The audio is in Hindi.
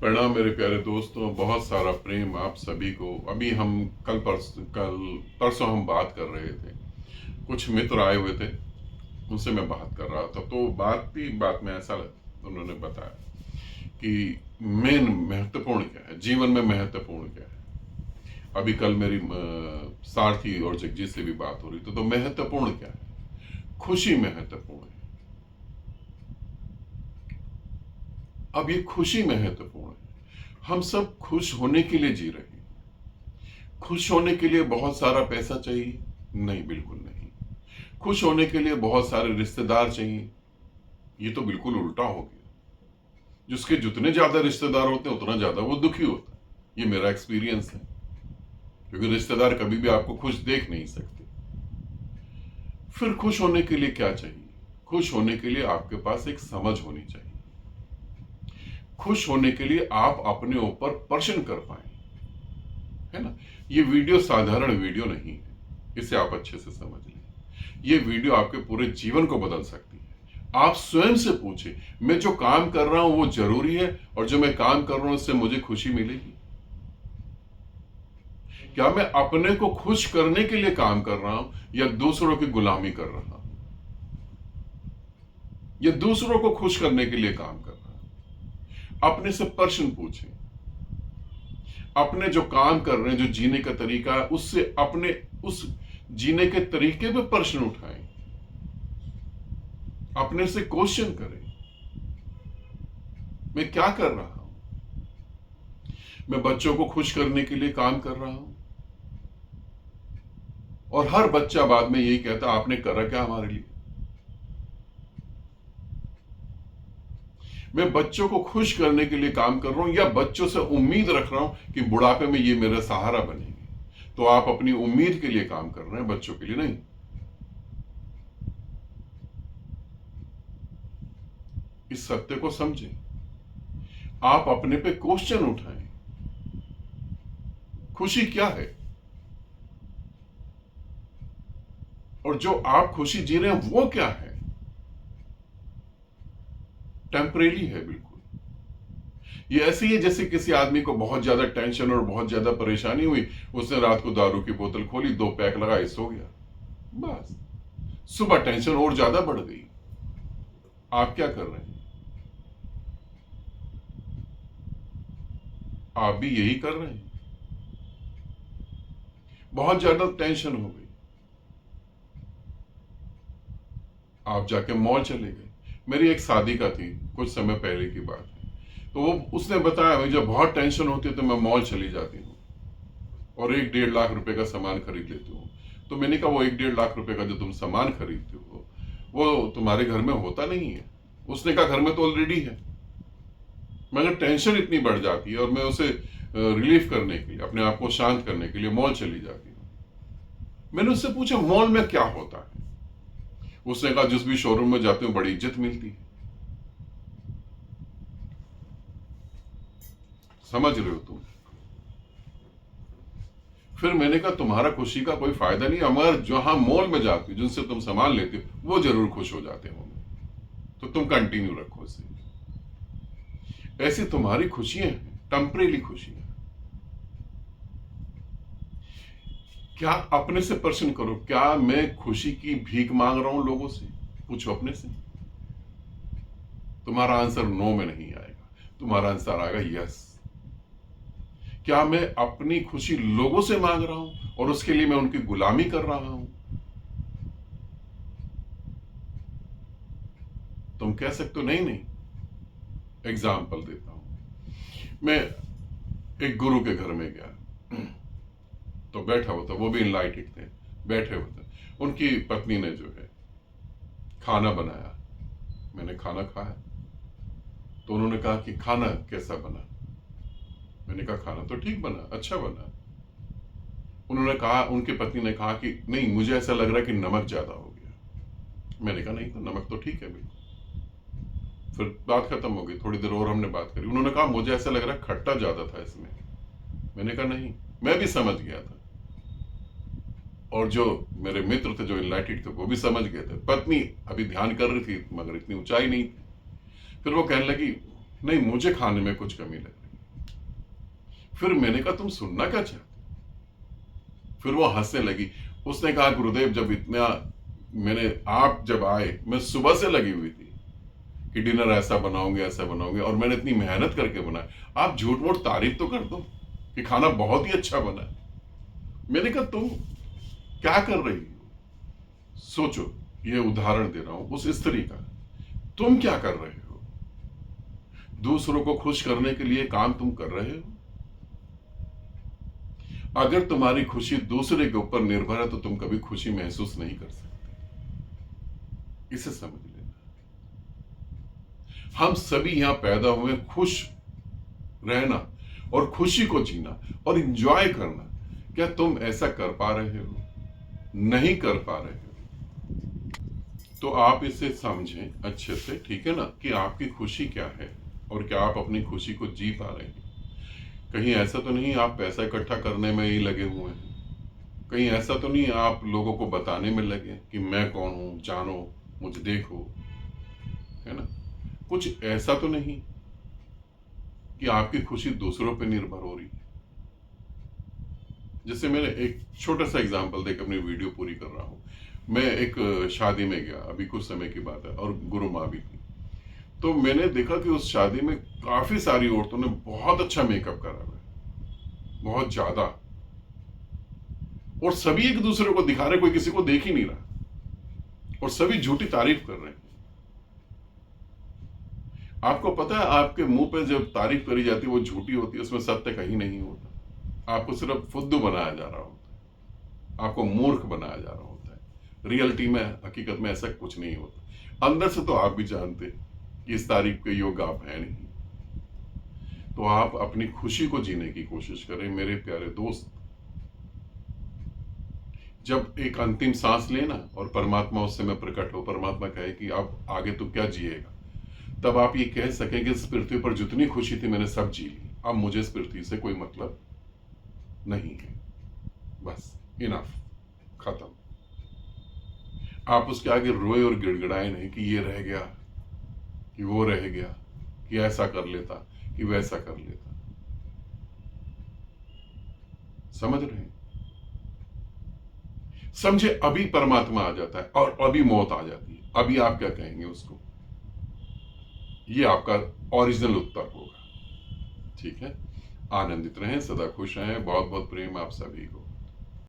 प्रणाम मेरे प्यारे दोस्तों, बहुत सारा प्रेम आप सभी को। अभी हम कल परसों हम बात कर रहे थे। कुछ मित्र आए हुए थे, उनसे मैं बात कर रहा था, तो बात में ऐसा उन्होंने बताया कि मेन महत्वपूर्ण क्या है जीवन में, महत्वपूर्ण क्या है। अभी कल मेरी सारथी और जगजीत से भी बात हो रही थी, तो महत्वपूर्ण क्या है? खुशी महत्वपूर्ण है। अब ये खुशी महत्वपूर्ण है। हम सब खुश होने के लिए जी रहे हैं। खुश होने के लिए बहुत सारा पैसा चाहिए? नहीं, बिल्कुल नहीं। खुश होने के लिए बहुत सारे रिश्तेदार चाहिए? ये तो बिल्कुल उल्टा हो गया। जिसके जितने ज्यादा रिश्तेदार होते हैं उतना ज्यादा वो दुखी होता है। ये मेरा एक्सपीरियंस है, क्योंकि रिश्तेदार कभी भी आपको खुश देख नहीं सकते। फिर खुश होने के लिए क्या चाहिए? खुश होने के लिए आपके पास एक समझ होनी चाहिए। खुश होने के लिए आप अपने ऊपर प्रश्न कर पाए, है ना। ये वीडियो साधारण वीडियो नहीं है, इसे आप अच्छे से समझ लें। ये वीडियो आपके पूरे जीवन को बदल सकती है। आप स्वयं से पूछे, मैं जो काम कर रहा हूं वो जरूरी है, और जो मैं काम कर रहा हूं उससे मुझे खुशी मिलेगी? क्या मैं अपने को खुश करने के लिए काम कर रहा हूं, या दूसरों की गुलामी कर रहा हूं, या दूसरों को खुश करने के लिए काम कर रहा हूं? अपने से प्रश्न पूछें। अपने जो काम कर रहे हैं, जो जीने का तरीका है, उससे अपने उस जीने के तरीके पे प्रश्न उठाएं। अपने से क्वेश्चन करें, मैं क्या कर रहा हूं? मैं बच्चों को खुश करने के लिए काम कर रहा हूं, और हर बच्चा बाद में यही कहता, आपने करा क्या हमारे लिए? मैं बच्चों को खुश करने के लिए काम कर रहा हूं, या बच्चों से उम्मीद रख रहा हूं कि बुढ़ापे में ये मेरा सहारा बनेंगे? तो आप अपनी उम्मीद के लिए काम कर रहे हैं, बच्चों के लिए नहीं। इस सत्य को समझें। आप अपने पे क्वेश्चन उठाएं, खुशी क्या है, और जो आप खुशी जी रहे हैं वो क्या है? टेम्परेरी है बिल्कुल। ये ऐसे ही है जैसे किसी आदमी को बहुत ज्यादा टेंशन और बहुत ज्यादा परेशानी हुई, उसने रात को दारू की बोतल खोली, 2 पैक लगाए, सो गया, बस। सुबह टेंशन और ज्यादा बढ़ गई। आप क्या कर रहे हैं? आप भी यही कर रहे हैं। बहुत ज्यादा टेंशन हो गई, आप जाके मॉल चले गए। मेरी एक शादी का थी, कुछ समय पहले की बात है। तो वो उसने बताया, भाई जब बहुत टेंशन होती है तो मैं मॉल चली जाती हूँ और 1-1.5 लाख रुपए का सामान खरीद लेती हूँ। तो मैंने कहा, वो 1-1.5 लाख रुपए का जो तुम सामान खरीदते हो वो तुम्हारे घर में होता नहीं है। उसने कहा, घर में तो ऑलरेडी है। मगर टेंशन इतनी बढ़ जाती है, और मैं उसे रिलीफ करने के लिए, अपने आप को शांत करने के लिए मॉल चली जाती हूँ। मैंने उससे पूछा, मॉल में क्या होता है? उसने कहा, जिस भी शोरूम में जाते हो बड़ी इज्जत मिलती है। समझ रहे हो तुम? फिर मैंने कहा, तुम्हारा खुशी का कोई फायदा नहीं, मगर जहां मॉल में जाती हो, जिनसे तुम सामान लेते हो, वो जरूर खुश हो जाते होंगे, तो तुम कंटिन्यू रखो इसे। ऐसी तुम्हारी खुशियां हैं, टेम्परेरी खुशियां। क्या अपने से प्रश्न करो, क्या मैं खुशी की भीख मांग रहा हूं लोगों से? पूछो अपने से। तुम्हारा आंसर नो में नहीं आएगा, तुम्हारा आंसर आएगा यस। क्या मैं अपनी खुशी लोगों से मांग रहा हूं, और उसके लिए मैं उनकी गुलामी कर रहा हूं? तुम कह सकते हो नहीं नहीं। एग्जाम्पल देता हूं। मैं एक गुरु के घर में गया, तो बैठा हुआ था, वो भी इनलाइटेड थे, बैठे हुए थे। उनकी पत्नी ने जो है खाना बनाया, मैंने खाना खाया। तो उन्होंने कहा कि खाना कैसा बना? मैंने कहा, खाना तो ठीक बना, अच्छा बना। उन्होंने कहा, उनकी पत्नी ने कहा कि नहीं, मुझे ऐसा लग रहा है कि नमक ज्यादा हो गया। मैंने कहा, नहीं तो नमक तो ठीक है बिल्कुल। फिर बात खत्म हो गई, थोड़ी देर और हमने बात करी। उन्होंने कहा, मुझे ऐसा लग रहा है खट्टा ज्यादा था इसमें। मैंने कहा, नहीं, मैं भी समझ गया था, और जो मेरे मित्र थे जो इनलाइटेड थे वो भी समझ गए थे। पत्नी अभी ध्यान कर रही थी, मगर इतनी ऊंचाई नहीं थी। फिर वो कहने लगी, नहीं मुझे खाने में कुछ कमी लग रही। फिर मैंने कहा, तुम सुनना क्या चाहते? फिर वो हंसने लगी। उसने कहा, गुरुदेव, जब इतना आप जब आए, मैं सुबह से लगी हुई थी कि डिनर ऐसा बनाओगे, ऐसा बनाओगे, और मैंने इतनी मेहनत करके बनाया, आप झूठ मूठ तारीफ तो कर दो कि खाना बहुत ही अच्छा बना है। मैंने कहा, तुम क्या कर रही हो? सोचो, ये उदाहरण दे रहा हूं उस स्त्री का। तुम क्या कर रहे हो? दूसरों को खुश करने के लिए काम तुम कर रहे हो। अगर तुम्हारी खुशी दूसरे के ऊपर निर्भर है तो तुम कभी खुशी महसूस नहीं कर सकते। इसे समझ लेना। हम सभी यहां पैदा हुए खुश रहना और खुशी को जीना और इंजॉय करना। क्या तुम ऐसा कर पा रहे हो? नहीं कर पा रहे हो तो आप इसे समझें अच्छे से, ठीक है ना, कि आपकी खुशी क्या है और क्या आप अपनी खुशी को जी पा रहे हैं। कहीं ऐसा तो नहीं आप पैसा इकट्ठा करने में ही लगे हुए हैं? कहीं ऐसा तो नहीं आप लोगों को बताने में लगे कि मैं कौन हूं, जानो, मुझे देखो, है ना? कुछ ऐसा तो नहीं कि आपकी खुशी दूसरों पर निर्भर हो रही है। जैसे मैंने एक छोटा सा एग्जांपल देकर अपनी वीडियो पूरी कर रहा हूं। मैं एक शादी में गया, अभी कुछ समय की बात है, और गुरु माँ भी थी। तो मैंने देखा कि उस शादी में काफी सारी औरतों ने बहुत अच्छा मेकअप करा हुआ है, बहुत ज्यादा, और सभी एक दूसरे को दिखा रहे, कोई किसी को देख ही नहीं रहा, और सभी झूठी तारीफ कर रहे हैं। आपको पता है, आपके मुंह पे जब तारीफ करी जाती है वो झूठी होती है, उसमें सत्य कहीं नहीं होता। आपको सिर्फ फुद्दू बनाया जा रहा होता है, आपको मूर्ख बनाया जा रहा होता है। रियलिटी में, हकीकत में ऐसा कुछ नहीं होता। अंदर से तो आप भी जानते कि इस तारीफ के योग्य आप हैं नहीं। तो आप अपनी खुशी को जीने की कोशिश करें मेरे प्यारे दोस्त। जब एक अंतिम सांस लेना और परमात्मा उस समय प्रकट हो, परमात्मा कहे कि अब आगे तू क्या जिएगा, तब आप ये कह सकें कि इस पृथ्वी पर जितनी खुशी थी मैंने सब जी ली, अब मुझे इस पृथ्वी से कोई मतलब नहीं है, बस इनफ, खत्म। आप उसके आगे रोए और गिड़गिड़ाए नहीं कि ये रह गया, कि वो रह गया, कि ऐसा कर लेता, कि वैसा कर लेता। समझ रहे हैं? समझे, अभी परमात्मा आ जाता है और अभी मौत आ जाती है, अभी आप क्या कहेंगे उसको? ये आपका ओरिजिनल उत्तर होगा। ठीक है? आनंदित रहें, सदा खुश रहें। बहुत बहुत प्रेम आप सभी को।